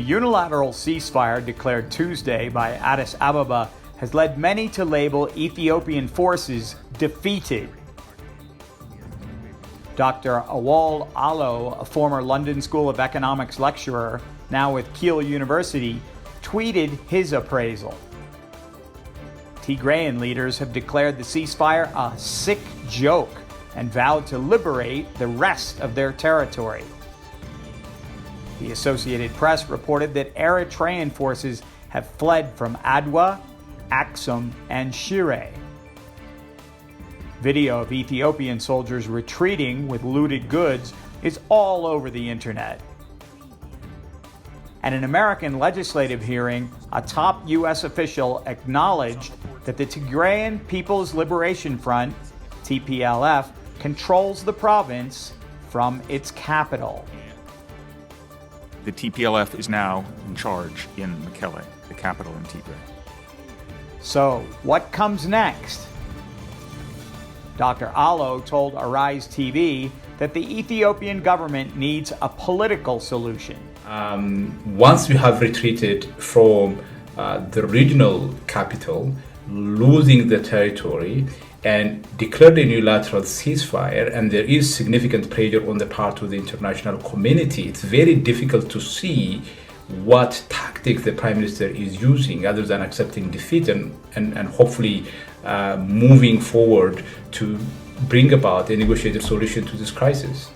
unilateral ceasefire declared Tuesday by Addis Ababa has led many to label Ethiopian forces defeated. Dr. Awol Allo, a former London School of Economics lecturer, now with Keele University, tweeted his appraisal. Tigrayan leaders have declared the ceasefire a sick joke and vowed to liberate the rest of their territory. The Associated Press reported that Eritrean forces have fled from Adwa, Aksum, and Shire. Video of Ethiopian soldiers retreating with looted goods is all over the internet. At an American legislative hearing, a top U.S. official acknowledged that the Tigrayan People's Liberation Front, TPLF, controls the province from its capital. The TPLF is now in charge in Mekelle, the capital in Tigray. So, what comes next? Dr. Allo told Arise TV that the Ethiopian government needs a political solution. Once we have retreated from the regional capital, losing the territory, and declared a unilateral ceasefire, and there is significant pressure on the part of the international community, it's very difficult to see what tactics the Prime Minister is using other than accepting defeat and hopefully moving forward to bring about a negotiated solution to this crisis.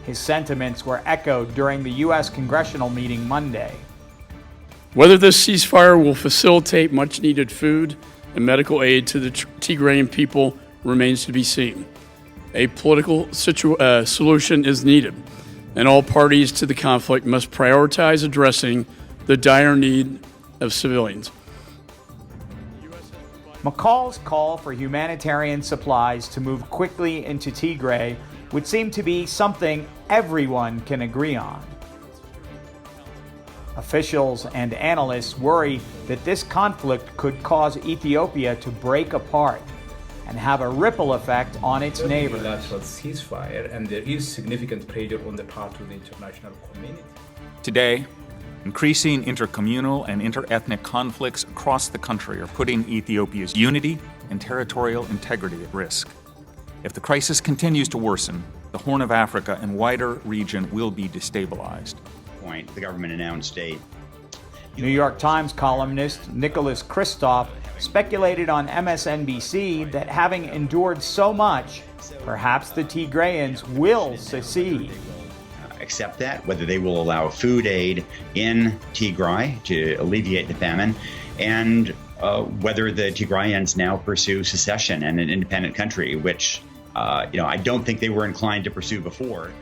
His sentiments were echoed during the U.S. congressional meeting Monday. Whether this ceasefire will facilitate much-needed food and medical aid to the Tigrayan people remains to be seen. A political solution is needed, and all parties to the conflict must prioritize addressing the dire need of civilians. McCall's call for humanitarian supplies to move quickly into Tigray would seem to be something everyone can agree on. Officials and analysts worry that this conflict could cause Ethiopia to break apart and have a ripple effect on its neighbors. Unilateral ceasefire, and there is significant pressure on the part of the international community. Today, increasing intercommunal and interethnic conflicts across the country are putting Ethiopia's unity and territorial integrity at risk. If the crisis continues to worsen, the Horn of Africa and wider region will be destabilized. The government announced a New York Times columnist Nicholas Kristof speculated on MSNBC that having endured so much, perhaps the Tigrayans will secede. Accept that, whether they will allow food aid in Tigray to alleviate the famine, and whether the Tigrayans now pursue secession and an independent country, which I don't think they were inclined to pursue before.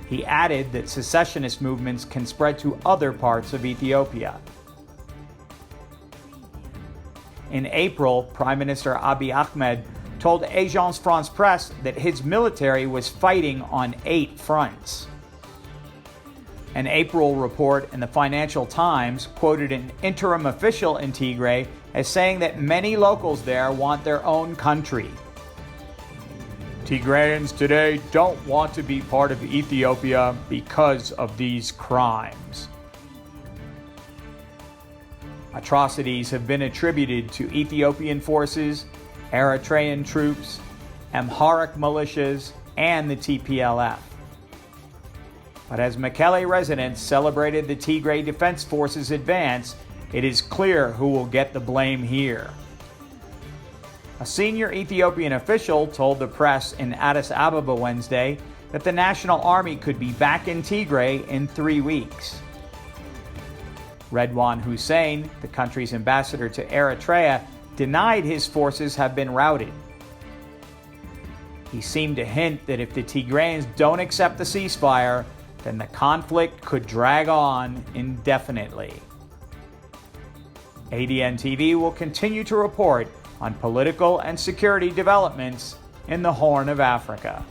He added that secessionist movements can spread to other parts of Ethiopia. In April, Prime Minister Abiy Ahmed told Agence France-Presse that his military was fighting on 8 fronts. An April report in the Financial Times quoted an interim official in Tigray as saying that many locals there want their own country. Tigrayans today don't want to be part of Ethiopia because of these crimes. Atrocities have been attributed to Ethiopian forces, Eritrean troops, Amharic militias, and the TPLF. But as Mekelle residents celebrated the Tigray Defense Forces' advance, it is clear who will get the blame here. A senior Ethiopian official told the press in Addis Ababa Wednesday that the National Army could be back in Tigray in 3 weeks. Redwan Hussein, the country's ambassador to Eritrea, denied his forces have been routed. He seemed to hint that if the Tigrayans don't accept the ceasefire, then the conflict could drag on indefinitely. ADN TV will continue to report on political and security developments in the Horn of Africa.